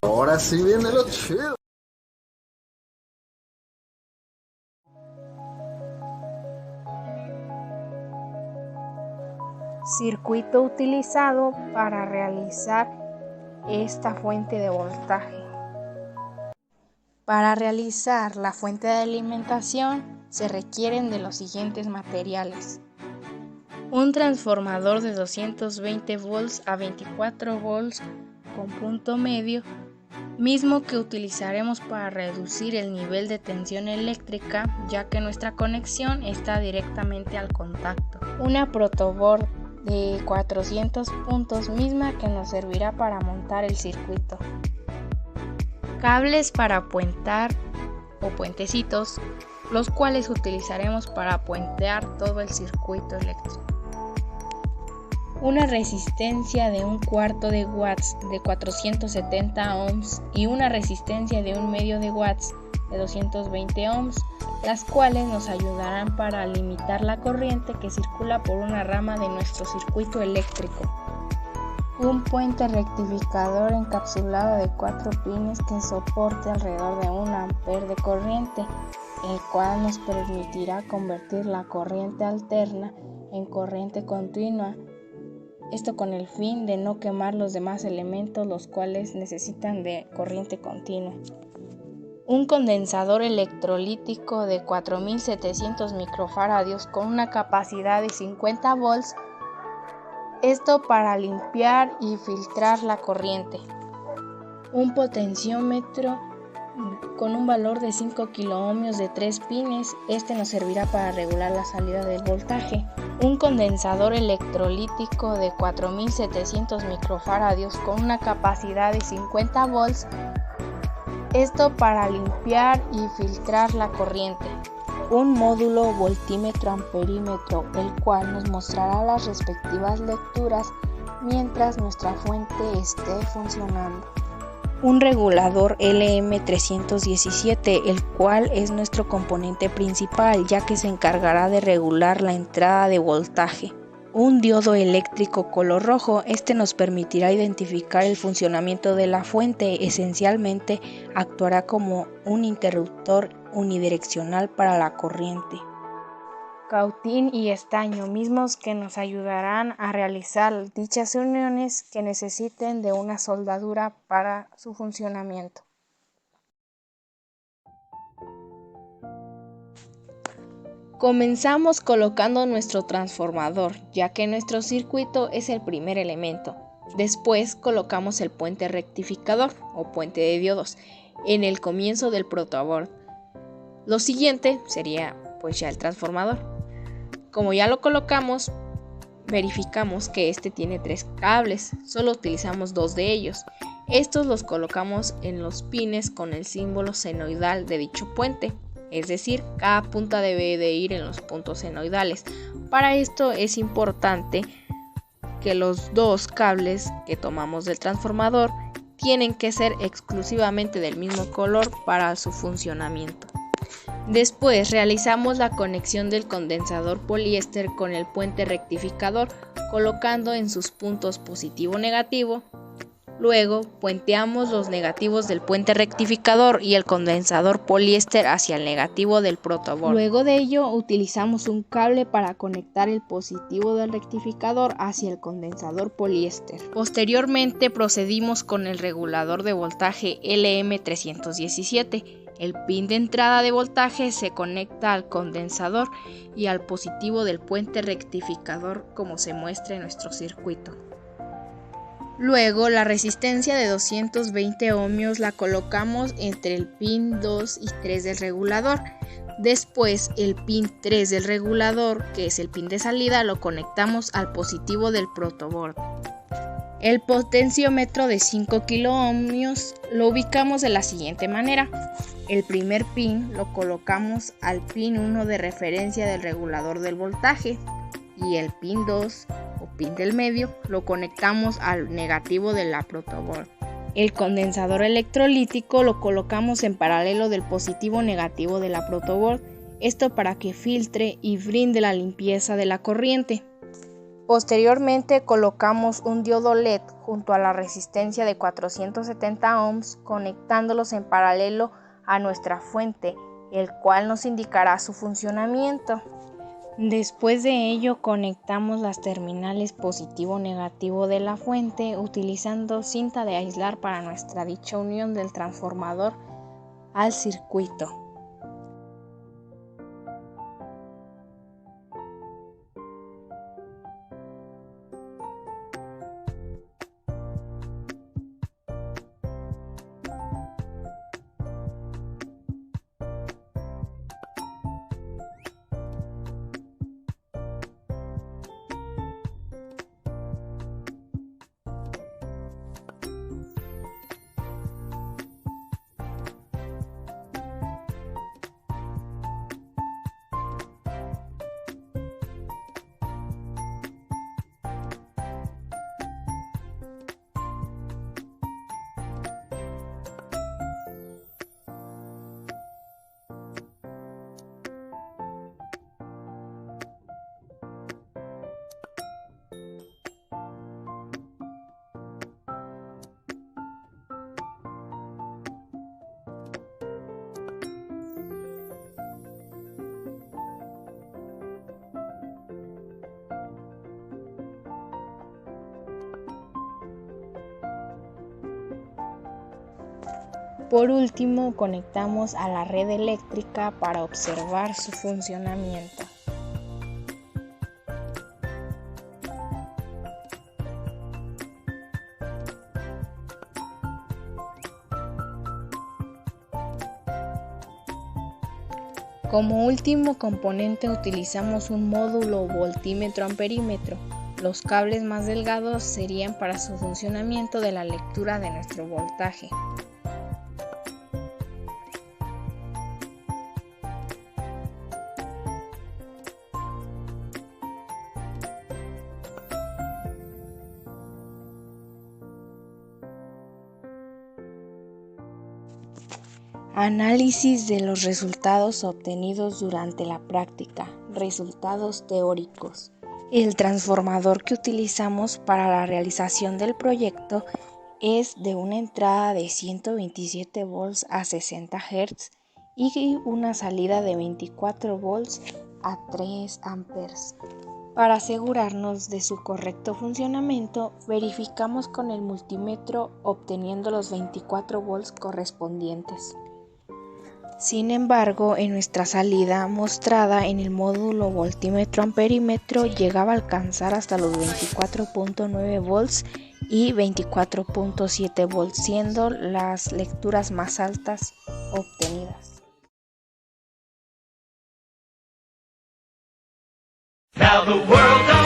Ahora sí viene lo chido. Circuito utilizado para realizar esta fuente de voltaje. Para realizar la fuente de alimentación se requieren de los siguientes materiales: un transformador de 220 volts a 24 volts con punto medio, mismo que utilizaremos para reducir el nivel de tensión eléctrica, ya que nuestra conexión está directamente al contacto. Una protoboard de 400 puntos, misma que nos servirá para montar el circuito. Cables para puentar o puentecitos, los cuales utilizaremos para puentear todo el circuito eléctrico. Una resistencia de 1/4 de watts de 470 ohms y una resistencia de 1/2 de watts de 220 ohms, las cuales nos ayudarán para limitar la corriente que circula por una rama de nuestro circuito eléctrico. Un puente rectificador encapsulado de 4 pines que soporte alrededor de 1 ampere de corriente, el cual nos permitirá convertir la corriente alterna en corriente continua. Esto con el fin de no quemar los demás elementos, los cuales necesitan de corriente continua. Un condensador electrolítico de 4700 microfaradios con una capacidad de 50 volts. Esto para limpiar y filtrar la corriente. Un potenciómetro con un valor de 5 kiloohmios de 3 pines. Este nos servirá para regular la salida del voltaje. Un condensador electrolítico de 4700 microfaradios con una capacidad de 50 volts. Esto para limpiar y filtrar la corriente. Un módulo voltímetro amperímetro, el cual nos mostrará las respectivas lecturas mientras nuestra fuente esté funcionando. Un regulador LM317, el cual es nuestro componente principal, ya que se encargará de regular la entrada de voltaje. Un diodo eléctrico color rojo, este nos permitirá identificar el funcionamiento de la fuente. Esencialmente actuará como un interruptor unidireccional para la corriente. Cautín y estaño, mismos que nos ayudarán a realizar dichas uniones que necesiten de una soldadura para su funcionamiento. Comenzamos colocando nuestro transformador, ya que nuestro circuito es el primer elemento. Después colocamos el puente rectificador o puente de diodos en el comienzo del protoboard. Lo siguiente sería ya el transformador. Como ya lo colocamos, verificamos que este tiene 3 cables, solo utilizamos 2 de ellos. Estos los colocamos en los pines con el símbolo senoidal de dicho puente, es decir, cada punta debe de ir en los puntos senoidales. Para esto es importante que los 2 cables que tomamos del transformador tienen que ser exclusivamente del mismo color para su funcionamiento. Después realizamos la conexión del condensador poliéster con el puente rectificador, colocando en sus puntos positivo-negativo. Luego puenteamos los negativos del puente rectificador y el condensador poliéster hacia el negativo del protoboard. Luego de ello utilizamos un cable para conectar el positivo del rectificador hacia el condensador poliéster. Posteriormente procedimos con el regulador de voltaje LM317. El pin de entrada de voltaje se conecta al condensador y al positivo del puente rectificador, como se muestra en nuestro circuito. Luego la resistencia de 220 ohmios la colocamos entre el pin 2 y 3 del regulador. Después el pin 3 del regulador, que es el pin de salida, lo conectamos al positivo del protoboard. El potenciómetro de 5 kiloohmios lo ubicamos de la siguiente manera. El primer pin lo colocamos al pin 1 de referencia del regulador del voltaje y el pin 2 o pin del medio lo conectamos al negativo de la protoboard. El condensador electrolítico lo colocamos en paralelo del positivo negativo de la protoboard, esto para que filtre y brinde la limpieza de la corriente. Posteriormente colocamos un diodo LED junto a la resistencia de 470 ohms, conectándolos en paralelo a nuestra fuente, el cual nos indicará su funcionamiento. Después de ello conectamos las terminales positivo-negativo de la fuente utilizando cinta de aislar para nuestra dicha unión del transformador al circuito. Por último, conectamos a la red eléctrica para observar su funcionamiento. Como último componente utilizamos un módulo voltímetro-amperímetro. Los cables más delgados serían para su funcionamiento de la lectura de nuestro voltaje. Análisis de los resultados obtenidos durante la práctica. Resultados teóricos. El transformador que utilizamos para la realización del proyecto es de una entrada de 127 volts a 60 Hz y una salida de 24 volts a 3 amperes. Para asegurarnos de su correcto funcionamiento, verificamos con el multímetro obteniendo los 24 volts correspondientes. Sin embargo, en nuestra salida mostrada en el módulo voltímetro-amperímetro llegaba a alcanzar hasta los 24.9 volts y 24.7 volts, siendo las lecturas más altas obtenidas. Now the world